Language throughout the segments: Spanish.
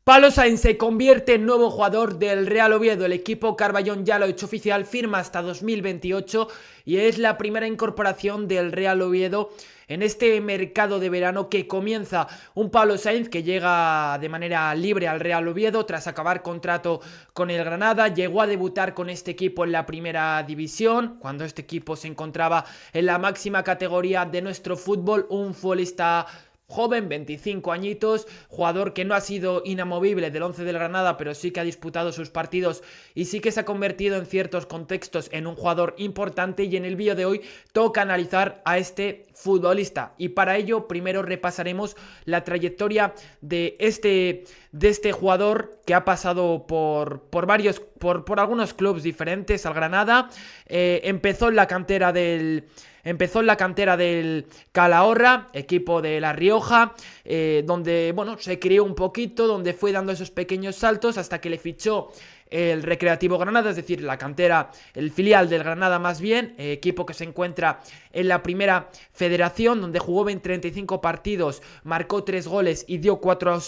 Pablo Sáenz se convierte en nuevo jugador del Real Oviedo. El equipo Carballón ya lo ha hecho oficial, firma hasta 2028 y es la primera incorporación del Real Oviedo en este mercado de verano que comienza. Un Pablo Sáenz que llega de manera libre al Real Oviedo tras acabar contrato con el Granada. Llegó a debutar con este equipo en la primera división, cuando este equipo se encontraba en la máxima categoría de nuestro fútbol. Un futbolista joven, 25 añitos, jugador que no ha sido inamovible del 11 del Granada, pero sí que ha disputado sus partidos y sí que se ha convertido en ciertos contextos en un jugador importante. Y en el vídeo de hoy toca analizar a este futbolista y para ello primero repasaremos la trayectoria de este jugador que ha pasado por algunos clubes diferentes al Granada. Empezó en la cantera del Calahorra, equipo de La Rioja, donde bueno, se crió un poquito, donde fue dando esos pequeños saltos hasta que le fichó el Recreativo Granada, es decir, la cantera, el filial del Granada más bien, equipo que se encuentra en la primera federación, donde jugó en 35 partidos, marcó 3 goles y dio 4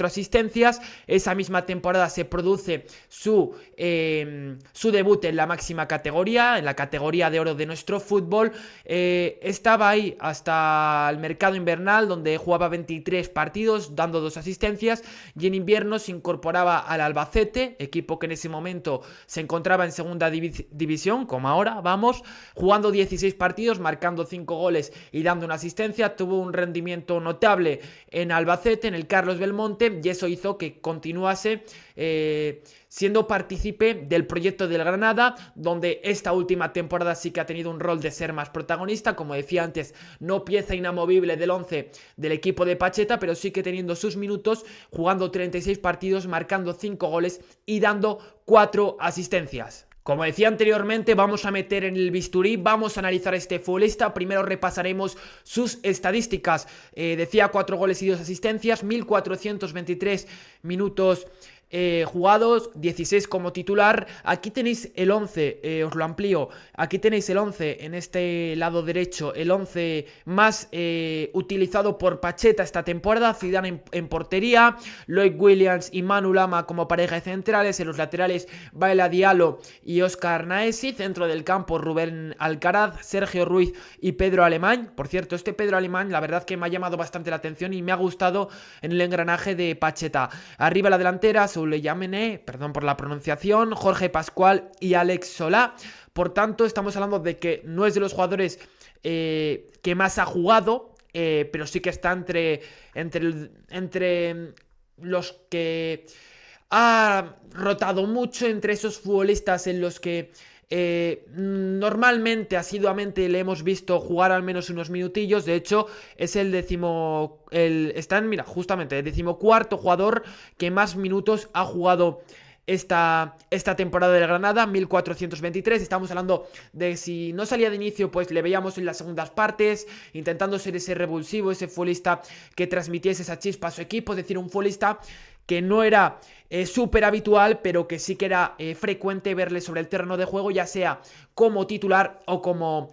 asistencias. Esa misma temporada se produce su debut en la máxima categoría, en la categoría de oro de nuestro fútbol. Estaba ahí hasta el mercado invernal, donde jugaba 23 partidos, dando 2 asistencias, y en invierno se incorporaba al Albacete, equipo que en ese momento se encontraba en segunda división, como ahora, vamos, jugando 16 partidos, marcando 5 goles y dando una asistencia. Tuvo un rendimiento notable en Albacete, en el Carlos Belmonte, y eso hizo que continuase siendo partícipe del proyecto del Granada, donde esta última temporada sí que ha tenido un rol de ser más protagonista, como decía antes, no pieza inamovible del 11 del equipo de Pacheta, pero sí que teniendo sus minutos, jugando 36 partidos, marcando 5 goles y dando 4 asistencias. Como decía anteriormente, vamos a meter en el bisturí, vamos a analizar a este futbolista. Primero repasaremos sus estadísticas. Decía 4 goles y 2 asistencias, 1423 minutos jugados, 16 como titular. Aquí tenéis el 11, os lo amplío. Aquí tenéis el 11 en este lado derecho, el 11 más utilizado por Pacheta esta temporada. Zidane en portería, Loic Williams y Manu Lama como pareja de centrales. En los laterales, Baela Diallo y Óscar Naesi. Centro del campo, Rubén Alcaraz, Sergio Ruiz y Pedro Alemán. Por cierto, este Pedro Alemán, la verdad que me ha llamado bastante la atención y me ha gustado en el engranaje de Pacheta. Arriba la delantera, Souleyamene, perdón por la pronunciación, Jorge Pascual y Alex Solá. Por tanto, estamos hablando de que no es de los jugadores que más ha jugado, pero sí que está entre los que ha rotado mucho, entre esos futbolistas en los que normalmente, asiduamente le hemos visto jugar al menos unos minutillos. De hecho, es mira, justamente el 14º jugador que más minutos ha jugado esta temporada del Granada, 1423. Estamos hablando de, si no salía de inicio, pues le veíamos en las segundas partes, intentando ser ese revulsivo, ese futbolista que transmitiese esa chispa a su equipo. Es decir, un futbolista que no era súper habitual, pero que sí que era frecuente verle sobre el terreno de juego, ya sea como titular o como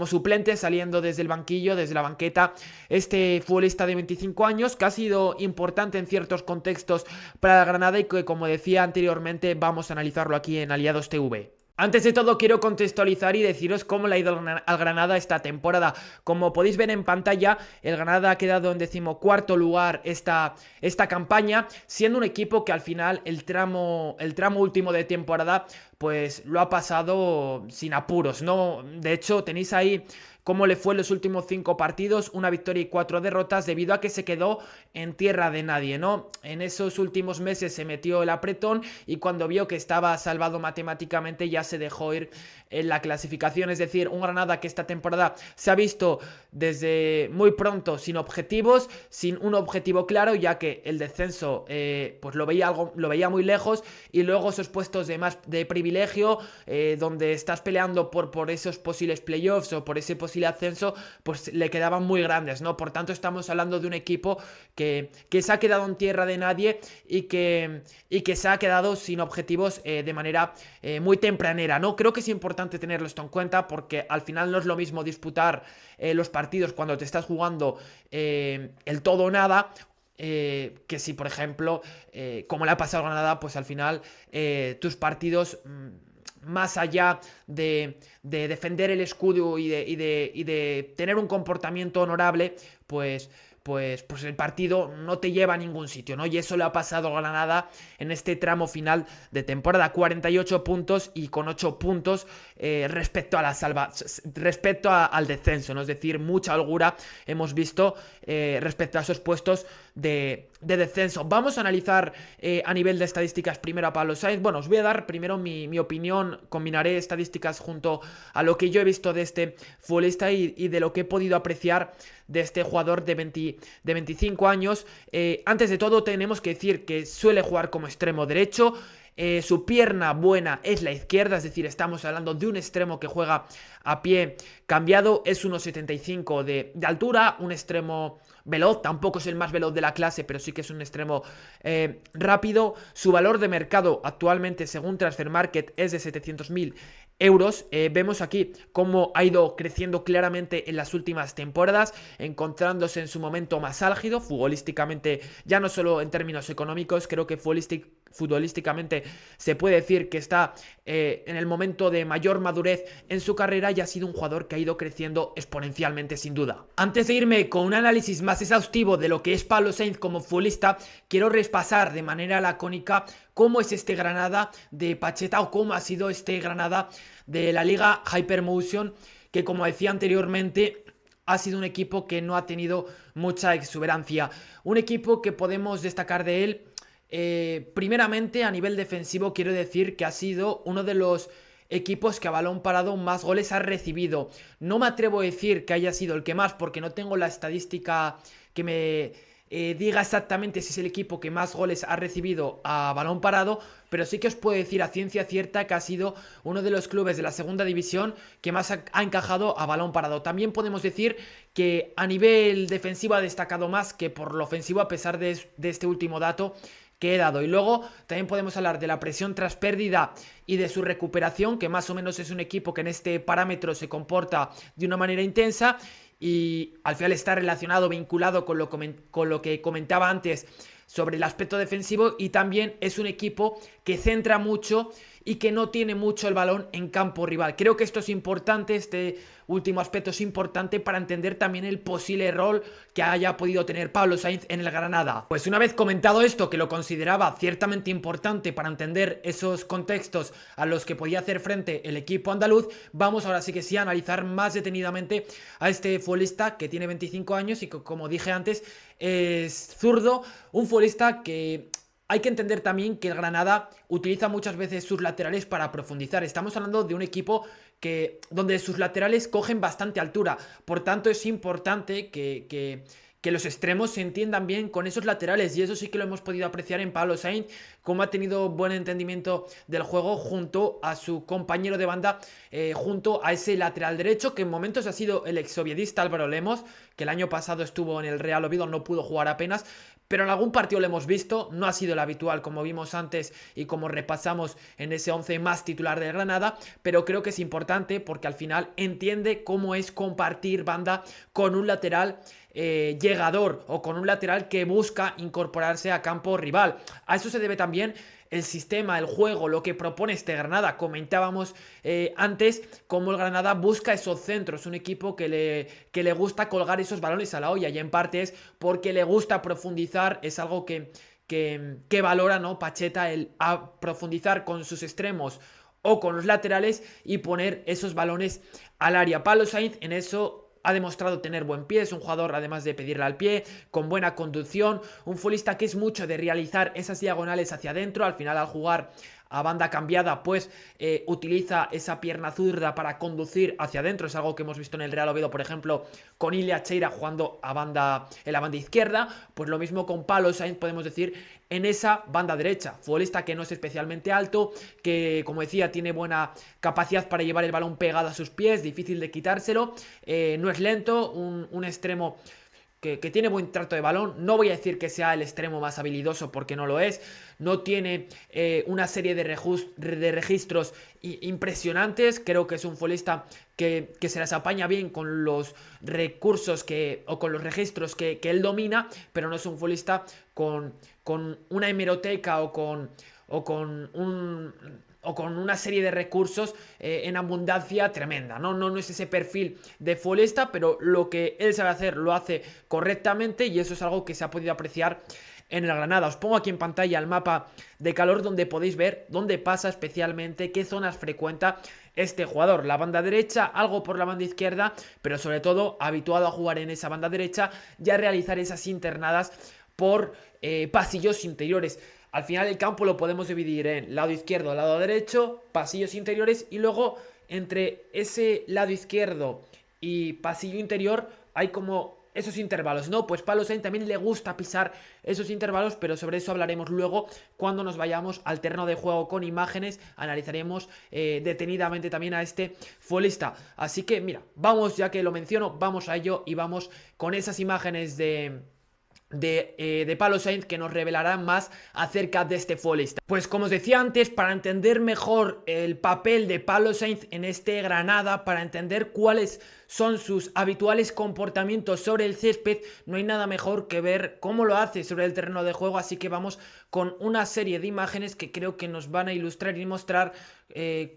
suplente, saliendo desde el banquillo, desde la banqueta. Este futbolista de 25 años que ha sido importante en ciertos contextos para la Granada y que, como decía anteriormente, vamos a analizarlo aquí en Aliados TV. Antes de todo, quiero contextualizar y deciros cómo le ha ido al Granada esta temporada. Como podéis ver en pantalla, el Granada ha quedado en 14º lugar esta campaña, siendo un equipo que al final el tramo último de temporada pues lo ha pasado sin apuros, ¿no? De hecho, tenéis ahí cómo le fue en los últimos 5 partidos, una victoria y 4 derrotas, debido a que se quedó en tierra de nadie, ¿no? En esos últimos meses se metió el apretón y cuando vio que estaba salvado matemáticamente ya se dejó ir en la clasificación. Es decir, un Granada que esta temporada se ha visto desde muy pronto sin objetivos, sin un objetivo claro, ya que el descenso pues lo veía muy lejos, y luego esos puestos de privilegio, donde estás peleando por esos posibles playoffs o por ese posible ascenso, pues le quedaban muy grandes, ¿no? Por tanto, estamos hablando de un equipo que se ha quedado en tierra de nadie y que se ha quedado sin objetivos de manera muy tempranera, ¿no? Creo que es importante tenerlo esto en cuenta, porque al final no es lo mismo disputar los partidos cuando te estás jugando el todo o nada, que si, por ejemplo, como le ha pasado a Granada, pues al final tus partidos, más allá de defender el escudo y de tener un comportamiento honorable, pues el partido no te lleva a ningún sitio, ¿no? Y eso le ha pasado a Granada en este tramo final de temporada. 48 puntos y con 8 puntos respecto al descenso, ¿no? Es decir, mucha holgura hemos visto respecto a esos puestos de descenso. Vamos a analizar a nivel de estadísticas primero a Pablo Sainz. Bueno, os voy a dar primero mi opinión, combinaré estadísticas junto a lo que yo he visto de este futbolista y de lo que he podido apreciar de este jugador de 25 años. Antes de todo tenemos que decir que suele jugar como extremo derecho. Su pierna buena es la izquierda, es decir, estamos hablando de un extremo que juega a pie cambiado, es 1,75 de altura, un extremo veloz, tampoco es el más veloz de la clase, pero sí que es un extremo rápido. Su valor de mercado actualmente, según Transfermarkt, es de 700.000 euros. Vemos aquí cómo ha ido creciendo claramente en las últimas temporadas, encontrándose en su momento más álgido, futbolísticamente, ya no solo en términos económicos, creo que futbolísticamente se puede decir que está en el momento de mayor madurez en su carrera y ha sido un jugador que ha ido creciendo exponencialmente, sin duda. Antes de irme con un análisis más exhaustivo de lo que es Pablo Sainz como futbolista, quiero repasar de manera lacónica cómo es este Granada de Pacheta o cómo ha sido este Granada de la Liga Hypermotion, que, como decía anteriormente, ha sido un equipo que no ha tenido mucha exuberancia. Un equipo que podemos destacar de él, primeramente a nivel defensivo, quiero decir que ha sido uno de los equipos que a balón parado más goles ha recibido. No me atrevo a decir que haya sido el que más, porque no tengo la estadística que me diga exactamente si es el equipo que más goles ha recibido a balón parado, pero sí que os puedo decir a ciencia cierta que ha sido uno de los clubes de la segunda división que más ha encajado a balón parado. También podemos decir que a nivel defensivo ha destacado más que por lo ofensivo, a pesar de este último dato que he dado. Y luego también podemos hablar de la presión tras pérdida y de su recuperación, que más o menos es un equipo que en este parámetro se comporta de una manera intensa y al final está relacionado, vinculado con lo que comentaba antes sobre el aspecto defensivo, y también es un equipo que centra mucho y que no tiene mucho el balón en campo rival. Creo que esto es importante, este último aspecto es importante para entender también el posible rol que haya podido tener Pablo Sainz en el Granada. Pues una vez comentado esto, que lo consideraba ciertamente importante para entender esos contextos a los que podía hacer frente el equipo andaluz, vamos ahora sí que sí a analizar más detenidamente a este futbolista que tiene 25 años y que, como dije antes, es zurdo, un futbolista que hay que entender también que el Granada utiliza muchas veces sus laterales para profundizar. Estamos hablando de un equipo donde sus laterales cogen bastante altura. Por tanto, es importante que los extremos se entiendan bien con esos laterales. Y eso sí que lo hemos podido apreciar en Pablo Sainz, cómo ha tenido buen entendimiento del juego junto a su compañero de banda, junto a ese lateral derecho, que en momentos ha sido el exoviedista Álvaro Lemos, que el año pasado estuvo en el Real Oviedo, no pudo jugar apenas, pero en algún partido lo hemos visto. No ha sido el habitual, como vimos antes y como repasamos en ese 11 más titular del Granada, pero creo que es importante porque al final entiende cómo es compartir banda con un lateral llegador o con un lateral que busca incorporarse a campo rival. A eso se debe también el sistema, el juego, lo que propone este Granada. Comentábamos antes cómo el Granada busca esos centros, un equipo que le gusta colgar esos balones a la olla, y en parte es porque le gusta profundizar, es algo que valora, ¿no?, Pacheta, el profundizar con sus extremos o con los laterales y poner esos balones al área. Pablo Sainz en eso ha demostrado tener buen pie, es un jugador, además de pedirle al pie, con buena conducción, un futbolista que es mucho de realizar esas diagonales hacia adentro. Al final, al jugar a banda cambiada, pues utiliza esa pierna zurda para conducir hacia adentro. Es algo que hemos visto en el Real Oviedo, por ejemplo, con Ilia Cheira jugando en la banda izquierda. Pues lo mismo con Pablo Sainz, podemos decir, en esa banda derecha. Futbolista que no es especialmente alto, que, como decía, tiene buena capacidad para llevar el balón pegado a sus pies, difícil de quitárselo, no es lento, un extremo que tiene buen trato de balón. No voy a decir que sea el extremo más habilidoso porque no lo es. No tiene una serie de registros impresionantes. Creo que es un futbolista que se las apaña bien con los recursos o con los registros que él domina, pero no es un futbolista con una hemeroteca o con una serie de recursos en abundancia tremenda, ¿no? No es ese perfil de futbolista, pero lo que él sabe hacer lo hace correctamente y eso es algo que se ha podido apreciar en el Granada. Os pongo aquí en pantalla el mapa de calor donde podéis ver dónde pasa especialmente, qué zonas frecuenta este jugador. La banda derecha, algo por la banda izquierda, pero sobre todo habituado a jugar en esa banda derecha y a realizar esas internadas por pasillos interiores. Al final el campo lo podemos dividir en lado izquierdo, lado derecho, pasillos interiores y luego entre ese lado izquierdo y pasillo interior hay como esos intervalos, ¿no? Pues Pablo Sainz también le gusta pisar esos intervalos, pero sobre eso hablaremos luego cuando nos vayamos al terreno de juego con imágenes, analizaremos detenidamente también a este futbolista. Así que mira, vamos, ya que lo menciono, vamos a ello y vamos con esas imágenes de Pablo Sainz que nos revelarán más acerca de este futbolista. Pues como os decía antes, para entender mejor el papel de Pablo Sainz en este Granada, para entender cuáles son sus habituales comportamientos sobre el césped, no hay nada mejor que ver cómo lo hace sobre el terreno de juego, así que vamos con una serie de imágenes que creo que nos van a ilustrar y mostrar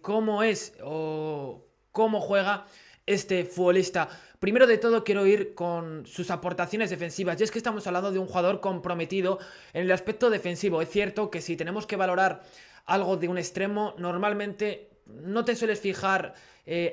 cómo es o cómo juega este futbolista. Primero de todo quiero ir con sus aportaciones defensivas, y es que estamos hablando de un jugador comprometido en el aspecto defensivo. Es cierto que si tenemos que valorar algo de un extremo, normalmente no te sueles fijar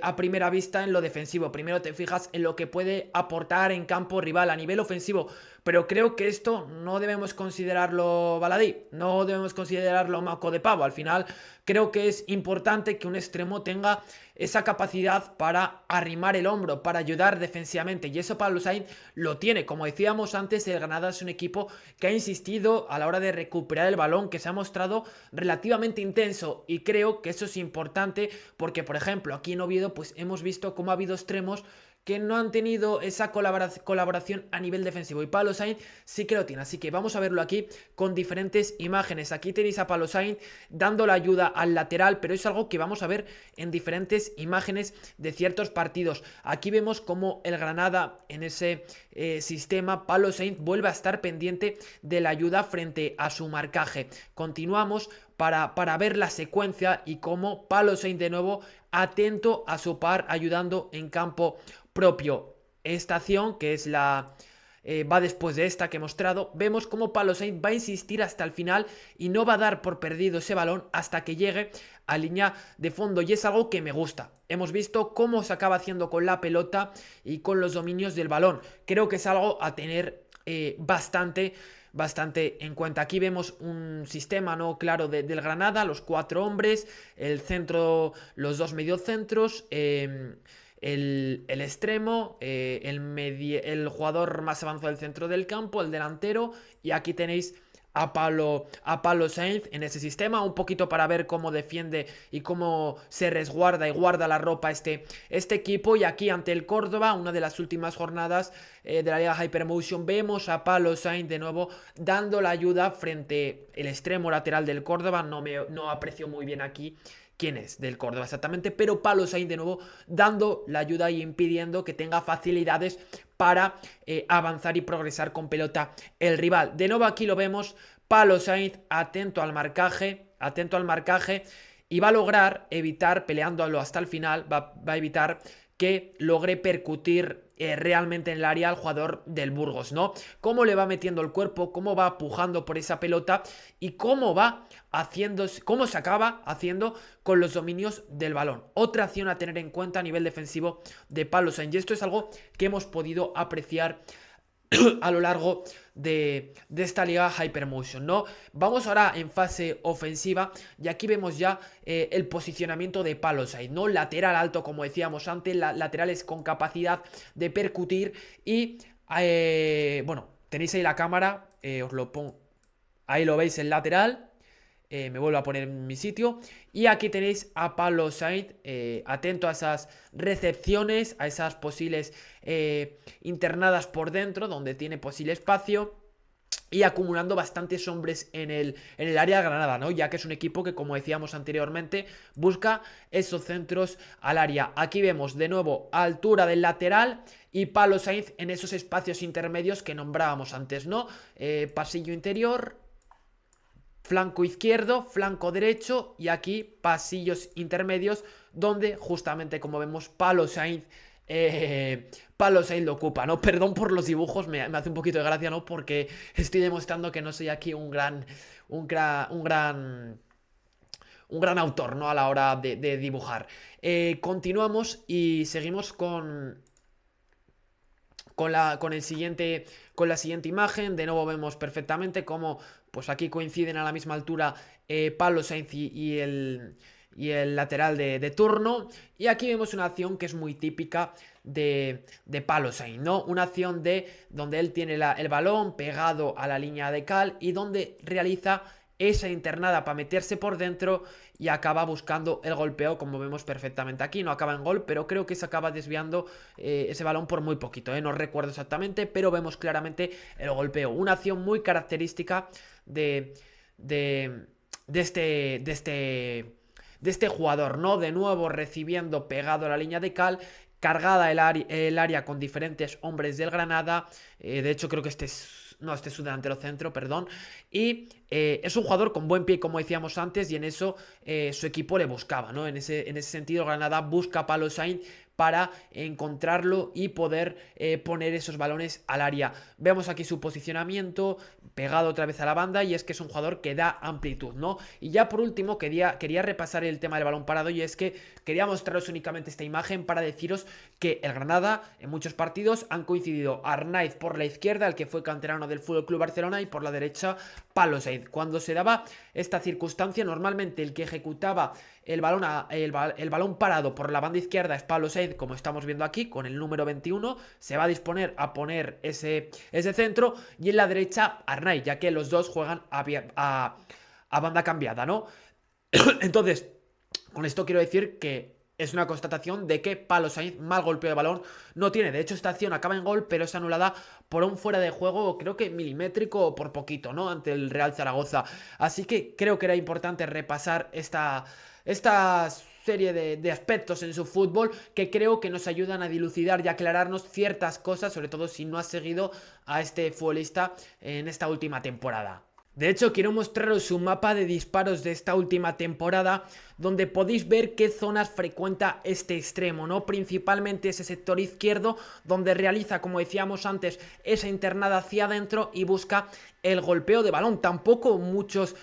a primera vista en lo defensivo, primero te fijas en lo que puede aportar en campo rival a nivel ofensivo, pero creo que esto no debemos considerarlo baladí, no debemos considerarlo maco de pavo. Al final creo que es importante que un extremo tenga esa capacidad para arrimar el hombro, para ayudar defensivamente, y eso Pablo Sainz lo tiene. Como decíamos antes, el Granada es un equipo que ha insistido a la hora de recuperar el balón, que se ha mostrado relativamente intenso, y creo que eso es importante porque, por ejemplo, aquí en Oviedo pues hemos visto cómo ha habido extremos que no han tenido esa colaboración a nivel defensivo, y Pablo Sainz sí que lo tiene. Así que vamos a verlo aquí con diferentes imágenes. Aquí tenéis a Pablo Sainz dando la ayuda al lateral, pero es algo que vamos a ver en diferentes imágenes de ciertos partidos. Aquí vemos cómo el Granada en ese sistema, Pablo Sainz vuelve a estar pendiente de la ayuda frente a su marcaje. Continuamos para ver la secuencia y cómo Pablo Sainz de nuevo atento a su par, ayudando en campo propio. Esta acción, que es la va después de esta que he mostrado, vemos cómo Pablo Sainz va a insistir hasta el final y no va a dar por perdido ese balón hasta que llegue a línea de fondo, y es algo que me gusta. Hemos visto cómo se acaba haciendo con la pelota y con los dominios del balón. Creo que es algo a tener bastante en cuenta. Aquí vemos un sistema no claro del Granada, los 4 hombres, el centro, los 2 mediocentros, el extremo, el jugador más avanzado del centro del campo, el delantero, y aquí tenéis a Pablo Sainz en ese sistema, un poquito para ver cómo defiende y cómo se resguarda y guarda la ropa este equipo. Y aquí ante el Córdoba, una de las últimas jornadas de la Liga Hypermotion, vemos a Pablo Sainz de nuevo dando la ayuda frente al extremo lateral del Córdoba. No aprecio muy bien aquí quién es del Córdoba exactamente, pero Pablo Sainz de nuevo dando la ayuda y impidiendo que tenga facilidades para avanzar y progresar con pelota el rival. De nuevo aquí lo vemos, Pablo Sainz atento al marcaje y va a lograr evitar, peleándolo hasta el final, va a evitar que logre percutir realmente en el área al jugador del Burgos, ¿no? Cómo le va metiendo el cuerpo, cómo va pujando por esa pelota y cómo va haciendo, cómo se acaba haciendo con los dominios del balón. Otra acción a tener en cuenta a nivel defensivo de Pablo Sainz, y esto es algo que hemos podido apreciar a lo largo de esta liga Hypermotion, ¿no? Vamos ahora en fase ofensiva y aquí vemos ya el posicionamiento de Pablo Sainz, ¿no? Lateral alto, como decíamos antes, laterales con capacidad de percutir y bueno, tenéis ahí la cámara, os lo pongo, ahí lo veis, el lateral. Me vuelvo a poner en mi sitio. Y aquí tenéis a Pablo Sainz, atento a esas recepciones, a esas posibles internadas por dentro, donde tiene posible espacio. Y acumulando bastantes hombres en el área de Granada, ¿no? Ya que es un equipo que, como decíamos anteriormente, busca esos centros al área. Aquí vemos de nuevo altura del lateral y Pablo Sainz en esos espacios intermedios que nombrábamos antes, ¿no? Pasillo interior, flanco izquierdo, flanco derecho y aquí pasillos intermedios donde justamente, como vemos, Pablo Sainz lo ocupa, ¿no? Perdón por los dibujos, me hace un poquito de gracia, ¿no? Porque estoy demostrando que no soy aquí un gran autor, ¿no? A la hora de dibujar. Continuamos y seguimos con la siguiente imagen. De nuevo vemos perfectamente cómo pues aquí coinciden a la misma altura Pablo Sainz y el lateral de turno. Y aquí vemos una acción que es muy típica de Pablo Sainz, ¿no? Una acción donde él tiene el balón pegado a la línea de cal y donde realiza esa internada para meterse por dentro y acaba buscando el golpeo, como vemos perfectamente aquí. No acaba en gol, pero creo que se acaba desviando ese balón por muy poquito, no recuerdo exactamente, pero vemos claramente el golpeo. Una acción muy característica de este jugador, ¿no? De nuevo recibiendo pegado a la línea de cal, cargada el área con diferentes hombres del Granada. De hecho creo que este es su delantero centro, perdón. Y es un jugador con buen pie, como decíamos antes, y en eso su equipo le buscaba, ¿no? En ese sentido, Granada busca a Pablo Sainz para encontrarlo y poder poner esos balones al área. Vemos aquí su posicionamiento, pegado otra vez a la banda, y es que es un jugador que da amplitud, ¿no? Y ya por último quería repasar el tema del balón parado, y es que quería mostraros únicamente esta imagen para deciros que el Granada en muchos partidos han coincidido Arnaiz por la izquierda, el que fue canterano del FC Barcelona, y por la derecha Pablo Sainz. Cuando se daba esta circunstancia, normalmente el que ejecutaba el balón parado por la banda izquierda es Pablo Sainz, como estamos viendo aquí, con el número 21. Se va a disponer a poner ese centro, y en la derecha Arnaiz, ya que los dos juegan a banda cambiada, ¿no? Entonces, con esto quiero decir que es una constatación de que Pablo Sainz mal golpeo de balón no tiene. De hecho, esta acción acaba en gol, pero es anulada por un fuera de juego, creo que milimétrico o por poquito, ¿no? Ante el Real Zaragoza. Así que creo que era importante repasar esta serie de aspectos en su fútbol que creo que nos ayudan a dilucidar y aclararnos ciertas cosas, sobre todo si no has seguido a este futbolista en esta última temporada. De hecho, quiero mostraros un mapa de disparos de esta última temporada, donde podéis ver qué zonas frecuenta este extremo, ¿no? Principalmente ese sector izquierdo, donde realiza, como decíamos antes, esa internada hacia adentro y busca el golpeo de balón. Tampoco muchos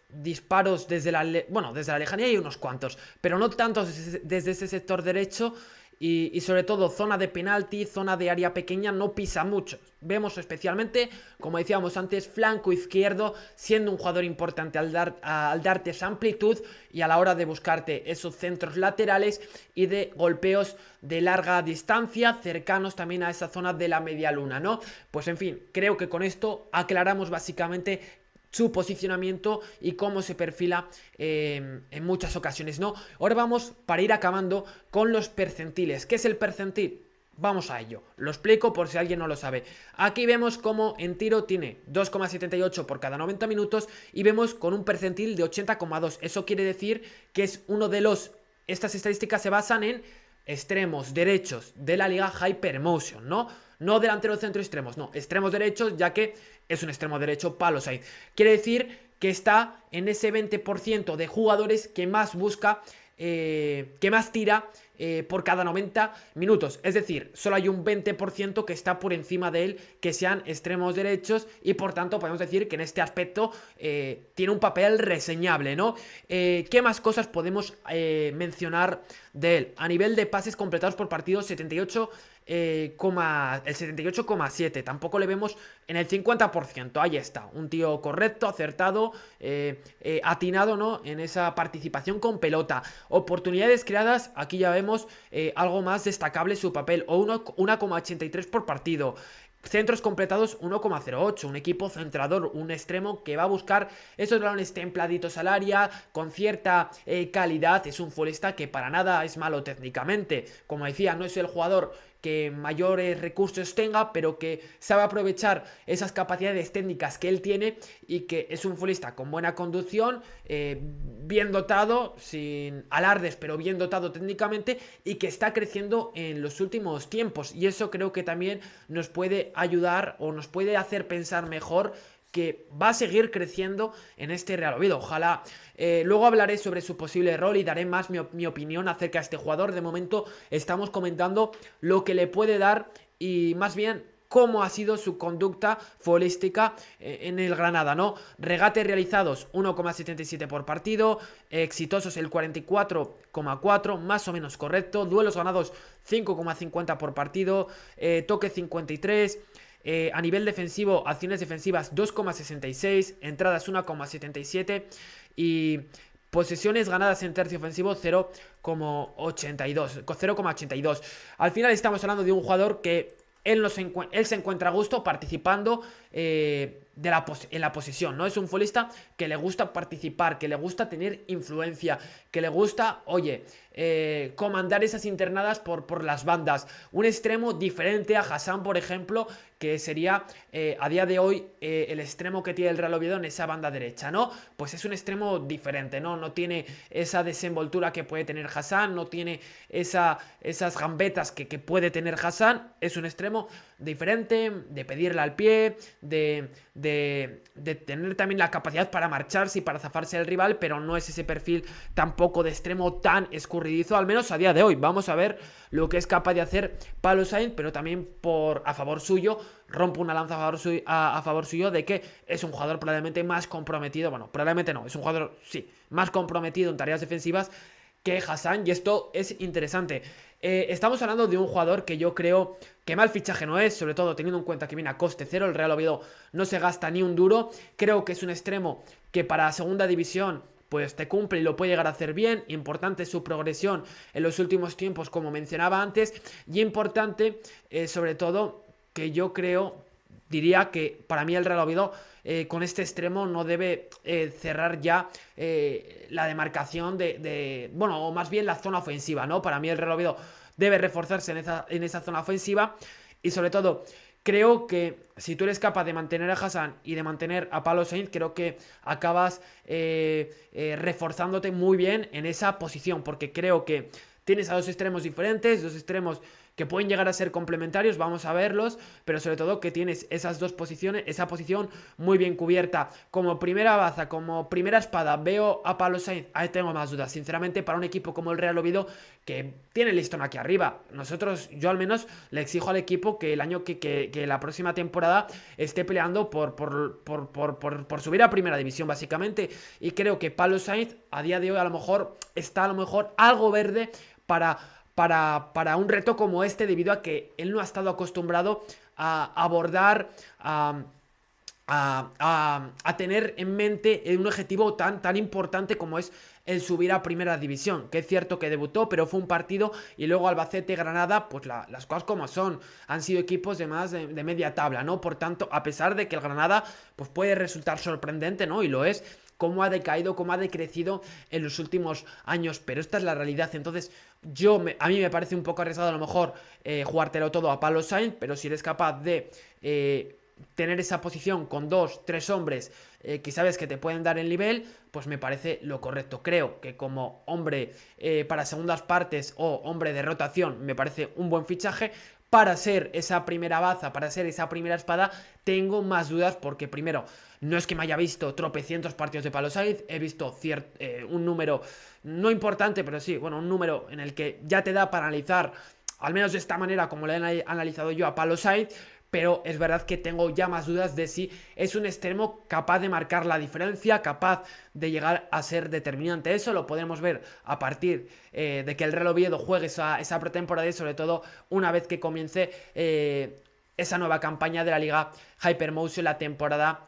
disparos desde la lejanía, hay unos cuantos, pero no tantos desde ese sector derecho. Y sobre todo zona de penalti, zona de área pequeña, no pisa mucho. Vemos especialmente, como decíamos antes, flanco izquierdo, siendo un jugador importante al darte esa amplitud y a la hora de buscarte esos centros laterales y de golpeos de larga distancia, cercanos también a esa zona de la media luna, ¿no? Pues en fin, creo que con esto aclaramos básicamente su posicionamiento y cómo se perfila en muchas ocasiones, ¿no? Ahora vamos, para ir acabando, con los percentiles. ¿Qué es el percentil? Vamos a ello, lo explico por si alguien no lo sabe. Aquí vemos cómo en tiro tiene 2,78 por cada 90 minutos y vemos con un percentil de 80,2. Eso quiere decir que es uno de los... Estas estadísticas se basan en extremos derechos de la liga Hypermotion, ¿no? No delantero, centro, extremos, no, extremos derechos, ya que es un extremo derecho Pablo Sainz. Quiere decir que está en ese 20% de jugadores que más busca, que más tira por cada 90 minutos. Es decir, solo hay un 20% que está por encima de él, que sean extremos derechos, y por tanto podemos decir que en este aspecto tiene un papel reseñable, ¿no? ¿Qué más cosas podemos mencionar de él? A nivel de pases completados por partido, el 78,7. Tampoco le vemos en el 50%. Ahí está, un tío correcto, acertado, atinado, ¿no? En esa participación con pelota. Oportunidades creadas, aquí ya vemos algo más destacable su papel, o 1,83 por partido. Centros completados 1,08, un equipo centrador, un extremo que va a buscar esos balones templaditos al área, con cierta calidad. Es un futbolista que para nada es malo técnicamente. Como decía, no es el jugador que mayores recursos tenga, pero que sabe aprovechar esas capacidades técnicas que él tiene y que es un futbolista con buena conducción, bien dotado, sin alardes, pero bien dotado técnicamente y que está creciendo en los últimos tiempos. Y eso creo que también nos puede ayudar o nos puede hacer pensar mejor que va a seguir creciendo en este Real Oviedo. Ojalá. Luego hablaré sobre su posible rol y daré más mi opinión acerca de este jugador. De momento estamos comentando lo que le puede dar y más bien cómo ha sido su conducta futbolística en el Granada, ¿no? Regates realizados 1,77 por partido, exitosos el 44,4, más o menos correcto, duelos ganados 5,50 por partido, toque 53. A nivel defensivo, acciones defensivas 2,66, entradas 1,77 y posesiones ganadas en tercio ofensivo 0,82. Al final estamos hablando de un jugador que él se encuentra a gusto participando en la posesión, ¿no? Es un futbolista que le gusta participar, que le gusta tener influencia, que le gusta, oye, comandar esas internadas por las bandas. Un extremo diferente a Hassan, por ejemplo, que sería a día de hoy el extremo que tiene el Real Oviedo en esa banda derecha, ¿no? Pues es un extremo diferente, ¿no? No tiene esa desenvoltura que puede tener Hassan, no tiene esas gambetas que puede tener Hassan. Es un extremo diferente, de pedirle al pie, de tener también la capacidad para marcharse y para zafarse del rival, pero no es ese perfil tampoco de extremo tan escurridizo, al menos a día de hoy. Vamos a ver lo que es capaz de hacer Pablo Sainz, pero también a favor suyo, rompo una lanza a favor suyo de que es un jugador probablemente más comprometido, bueno, probablemente no, es un jugador, sí, más comprometido en tareas defensivas que Hassan, y esto es interesante. Estamos hablando de un jugador que yo creo que mal fichaje no es, sobre todo teniendo en cuenta que viene a coste cero, el Real Oviedo no se gasta ni un duro. Creo que es un extremo que para segunda división pues te cumple y lo puede llegar a hacer bien. Importante su progresión en los últimos tiempos, como mencionaba antes, y importante sobre todo que yo diría que para mí el Real Oviedo con este extremo no debe cerrar ya la demarcación bueno, o más bien la zona ofensiva, ¿no? Para mí el Real Oviedo debe reforzarse en esa zona ofensiva y sobre todo creo que si tú eres capaz de mantener a Hassan y de mantener a Pablo Sainz, creo que acabas reforzándote muy bien en esa posición, porque creo que tienes a dos extremos diferentes, dos extremos que pueden llegar a ser complementarios, vamos a verlos, pero sobre todo que tienes esas dos posiciones, esa posición muy bien cubierta. Como primera baza, como primera espada, veo a Pablo Sainz, ahí tengo más dudas, sinceramente, para un equipo como el Real Oviedo, que tiene el listón aquí arriba. Yo al menos le exijo al equipo que el año que la próxima temporada esté peleando por subir a primera división, básicamente, y creo que Pablo Sainz, a día de hoy, está algo verde para un reto como este, debido a que él no ha estado acostumbrado a abordar, a tener en mente un objetivo tan importante como es el subir a primera división. Que es cierto que debutó, pero fue un partido, y luego Albacete, Granada, pues las cosas como son, han sido equipos de más de media tabla, ¿no? Por tanto, a pesar de que el Granada pues puede resultar sorprendente, ¿no? Y lo es, cómo ha decaído, cómo ha decrecido en los últimos años, pero esta es la realidad. Entonces a mí me parece un poco arriesgado a lo mejor jugártelo todo a Pablo Sainz, pero si eres capaz de tener esa posición con 2-3 hombres que sabes que te pueden dar el nivel, pues me parece lo correcto. Creo que como hombre para segundas partes o hombre de rotación me parece un buen fichaje. Para ser esa primera baza, para ser esa primera espada, tengo más dudas porque primero, no es que me haya visto tropecientos partidos de Pablo Sainz, he visto un número, no importante, pero sí, bueno, un número en el que ya te da para analizar, al menos de esta manera como le he analizado yo a Pablo Sainz, pero es verdad que tengo ya más dudas de si es un extremo capaz de marcar la diferencia, capaz de llegar a ser determinante. Eso lo podemos ver a partir de que el Real Oviedo juegue esa pretemporada y sobre todo una vez que comience esa nueva campaña de la Liga Hypermotion la temporada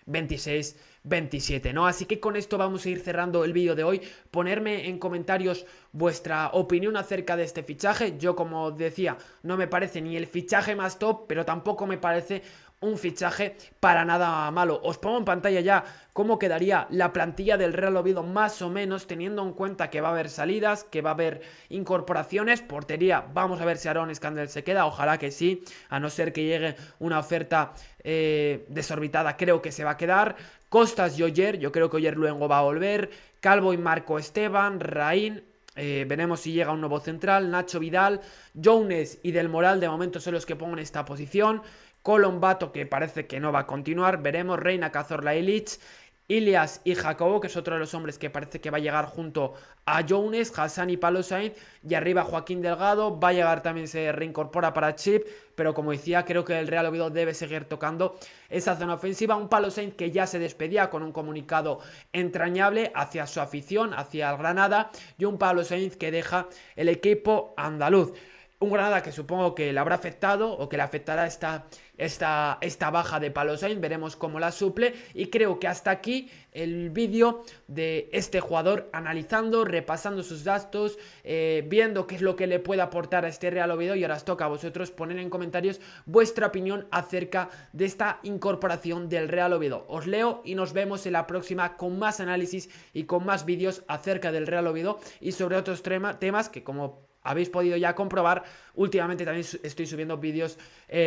26-27, ¿no? Así que con esto vamos a ir cerrando el vídeo de hoy. Ponerme en comentarios vuestra opinión acerca de este fichaje. Yo, como decía, no me parece ni el fichaje más top, pero tampoco me parece un fichaje para nada malo. Os pongo en pantalla ya cómo quedaría la plantilla del Real Oviedo más o menos, teniendo en cuenta que va a haber salidas, que va a haber incorporaciones. Portería, vamos a ver si Aaron Scandell se queda, ojalá que sí, a no ser que llegue una oferta desorbitada, creo que se va a quedar. Costas y Oyer, yo creo que Oyer luego va a volver. Calvo y Marco Esteban, Raín. Veremos si llega un nuevo central. Nacho Vidal, Jones y Del Moral de momento son los que pongo en esta posición. Colombato, que parece que no va a continuar. Veremos. Reina, Cazorla, Illich, Ilias y Jacobo, que es otro de los hombres que parece que va a llegar junto a Jones, Hassan y Pablo Sainz. Y arriba Joaquín Delgado. Va a llegar también, se reincorpora para Chip. Pero como decía, creo que el Real Oviedo debe seguir tocando esa zona ofensiva. Un Pablo Sainz que ya se despedía con un comunicado entrañable hacia su afición, hacia el Granada. Y un Pablo Sainz que deja el equipo andaluz. Un Granada que supongo que le habrá afectado o que le afectará esta baja de Pablo Sainz. Veremos cómo la suple. Y creo que hasta aquí el vídeo de este jugador, analizando, repasando sus gastos, viendo qué es lo que le puede aportar a este Real Oviedo. Y ahora os toca a vosotros poner en comentarios vuestra opinión acerca de esta incorporación del Real Oviedo. Os leo y nos vemos en la próxima con más análisis y con más vídeos acerca del Real Oviedo y sobre otros temas que, como habéis podido ya comprobar, últimamente también estoy subiendo vídeos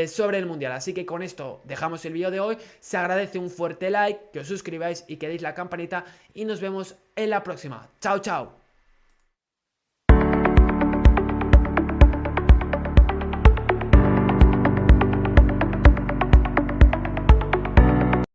sobre el Mundial. Así que con esto dejamos el vídeo de hoy. Se agradece un fuerte like, que os suscribáis y que deis la campanita. Y nos vemos en la próxima. Chao, chao.